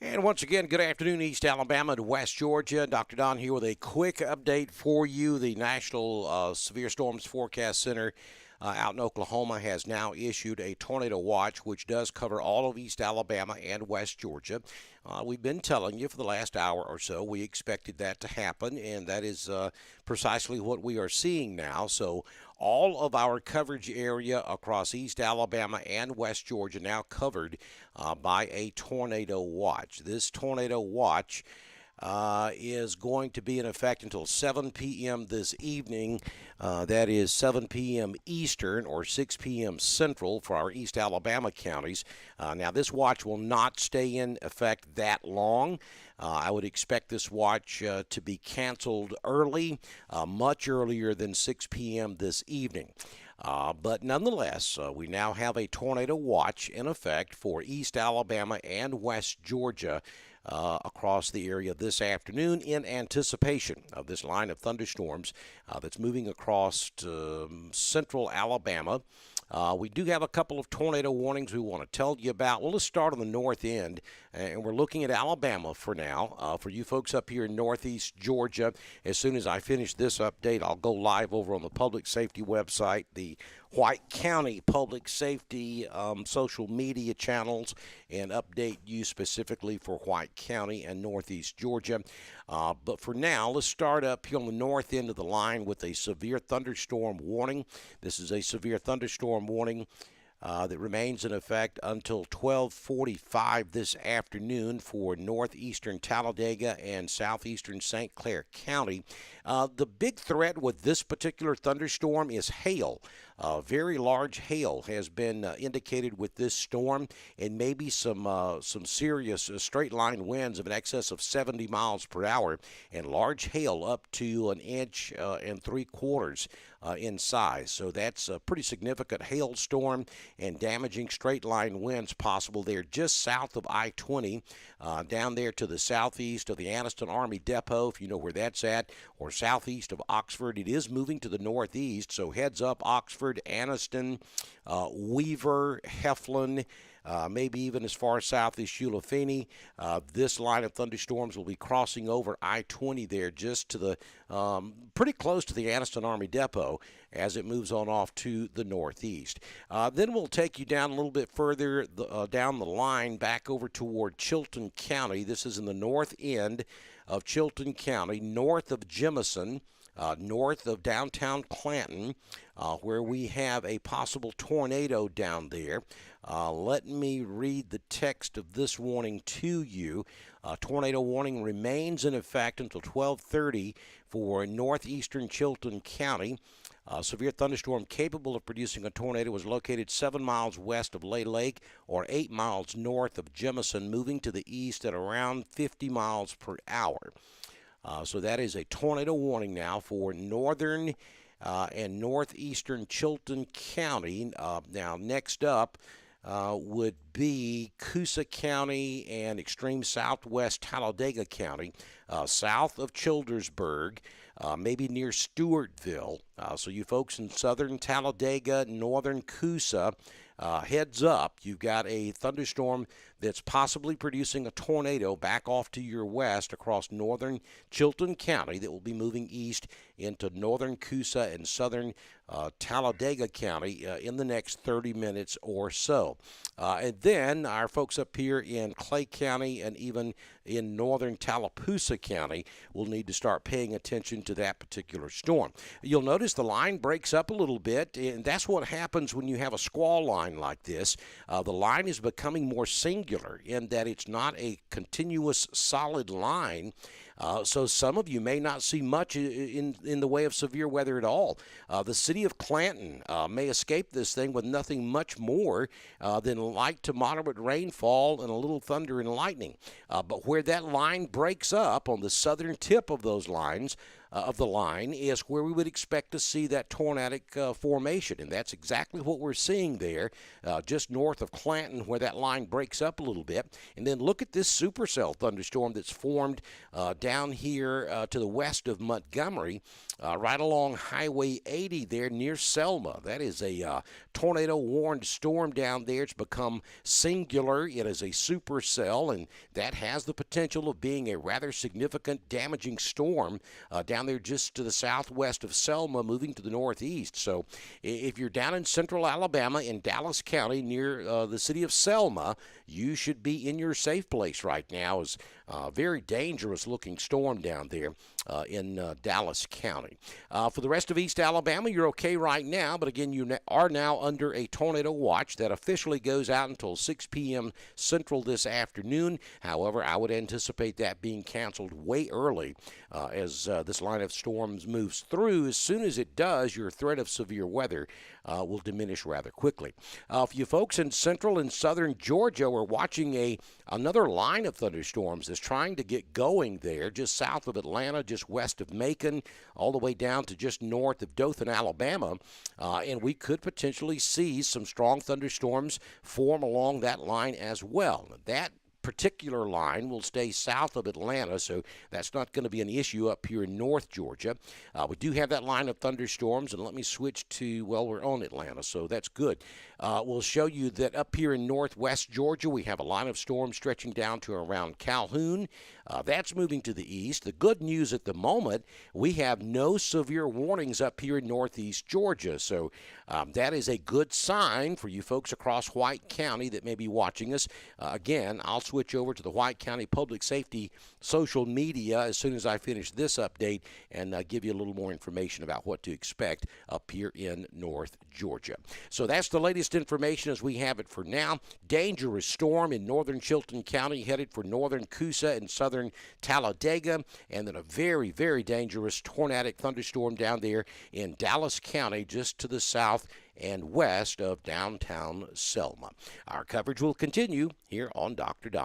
And once again, good afternoon, East Alabama to West Georgia. Dr. Don here with a quick update for you. The National Severe Storms Forecast Center out in Oklahoma has now issued a tornado watch, which does cover all of East Alabama and West Georgia. We've been telling you for the last hour or so we expected that to happen, and that is precisely what we are seeing now. So all of our coverage area across East Alabama and West Georgia now covered by a tornado watch. This tornado watch is going to be in effect until 7 p.m. this evening. That is 7 p.m. Eastern or 6 p.m. Central for our East Alabama counties. Now, this watch will not stay in effect that long. I would expect this watch to be canceled early, much earlier than 6 p.m. this evening. But nonetheless, we now have a tornado watch in effect for East Alabama and West Georgia across the area this afternoon in anticipation of this line of thunderstorms that's moving across to central Alabama. We do have a couple of tornado warnings we want to tell you about. Well, let's start on the north end, and we're looking at Alabama for now. For you folks up here in northeast Georgia, as soon as I finish this update, I'll go live over on the public safety website, the White County Public Safety social media channels, and update you specifically for White County and northeast Georgia. But for now, let's start up here on the north end of the line with a severe thunderstorm warning. This is a severe thunderstorm warning that remains in effect until 12:45 this afternoon for northeastern Talladega and southeastern St. Clair County. The big threat with this particular thunderstorm is hail. Very large hail has been indicated with this storm, and maybe some serious straight line winds of an excess of 70 miles per hour, and large hail up to an inch and 3/4 in size. So that's a pretty significant hailstorm and damaging straight line winds possible there just south of I-20, down there to the southeast of the Anniston Army Depot, if you know where that's at, or southeast of Oxford. It is moving to the northeast, so heads up Oxford, Anniston, Weaver, Heflin, maybe even as far south as Shulafini. This line of thunderstorms will be crossing over I-20 there just to the pretty close to the Anniston Army Depot as it moves on off to the northeast. Then we'll take you down a little bit further down the line back over toward Chilton County. This is in the north end of Chilton County, north of Jemison, north of downtown Clanton, where we have a possible tornado down there. Let me read the text of this warning to you. Tornado warning remains in effect until 12:30 for northeastern Chilton County. Severe thunderstorm capable of producing a tornado was located 7 miles west of Lay Lake or 8 miles north of Jemison, moving to the east at around 50 miles per hour. So that is a tornado warning now for northern and northeastern Chilton County. Now, next up would be Coosa County and extreme southwest Talladega County, south of Childersburg, maybe near Stewartville. So you folks in southern Talladega, northern Coosa, heads up. You've got a thunderstorm that's possibly producing a tornado back off to your west across northern Chilton County that will be moving east into northern Coosa and southern Talladega County in the next 30 minutes or so. And then our folks up here in Clay County and even in northern Tallapoosa County will need to start paying attention to that particular storm. You'll notice the line breaks up a little bit, and that's what happens when you have a squall line like this. The line is becoming more singular in that it's not a continuous solid line. So some of you may not see much in the way of severe weather at all. The city of Clanton may escape this thing with nothing much more than light to moderate rainfall and a little thunder and lightning. But where that line breaks up on the southern tip of those lines, of the line is where we would expect to see that tornadic formation, and that's exactly what we're seeing there, just north of Clanton, where that line breaks up a little bit. And then look at this supercell thunderstorm that's formed down here to the west of Montgomery, right along Highway 80 there near Selma. That is a tornado-warned storm down there. It's become singular. It is a supercell, and that has the potential of being a rather significant damaging storm down there just to the southwest of Selma, moving to the northeast. So if you're down in central Alabama in Dallas County near the city of Selma, you should be in your safe place right now. It's a very dangerous looking storm down there in Dallas County. For the rest of East Alabama, you're okay right now, but again, you are now under a tornado watch that officially goes out until 6 p.m. Central this afternoon. However, I would anticipate that being canceled way early as this line of storms moves through. As soon as it does, your threat of severe weather will diminish rather quickly. For you folks in central and southern Georgia, we're watching another line of thunderstorms that's trying to get going there, just south of Atlanta, just west of Macon, all the way down to just north of Dothan, Alabama. And we could potentially see some strong thunderstorms form along that line as well. That particular line will stay south of Atlanta, so that's not going to be an issue up here in North Georgia. We do have that line of thunderstorms, and let me switch to, well, we're on Atlanta, so that's good. We'll show you that up here in northwest Georgia, we have a line of storms stretching down to around Calhoun. That's moving to the east. The good news at the moment, we have no severe warnings up here in northeast Georgia, so that is a good sign for you folks across White County that may be watching us. Again, I'll switch over to the White County Public Safety social media as soon as I finish this update and give you a little more information about what to expect up here in North Georgia. So that's the latest information as we have it for now. Dangerous storm in northern Chilton County headed for northern Coosa and southern Talladega, and then a very, very dangerous tornadic thunderstorm down there in Dallas County just to the south and west of downtown Selma. Our coverage will continue here on Dr. Don.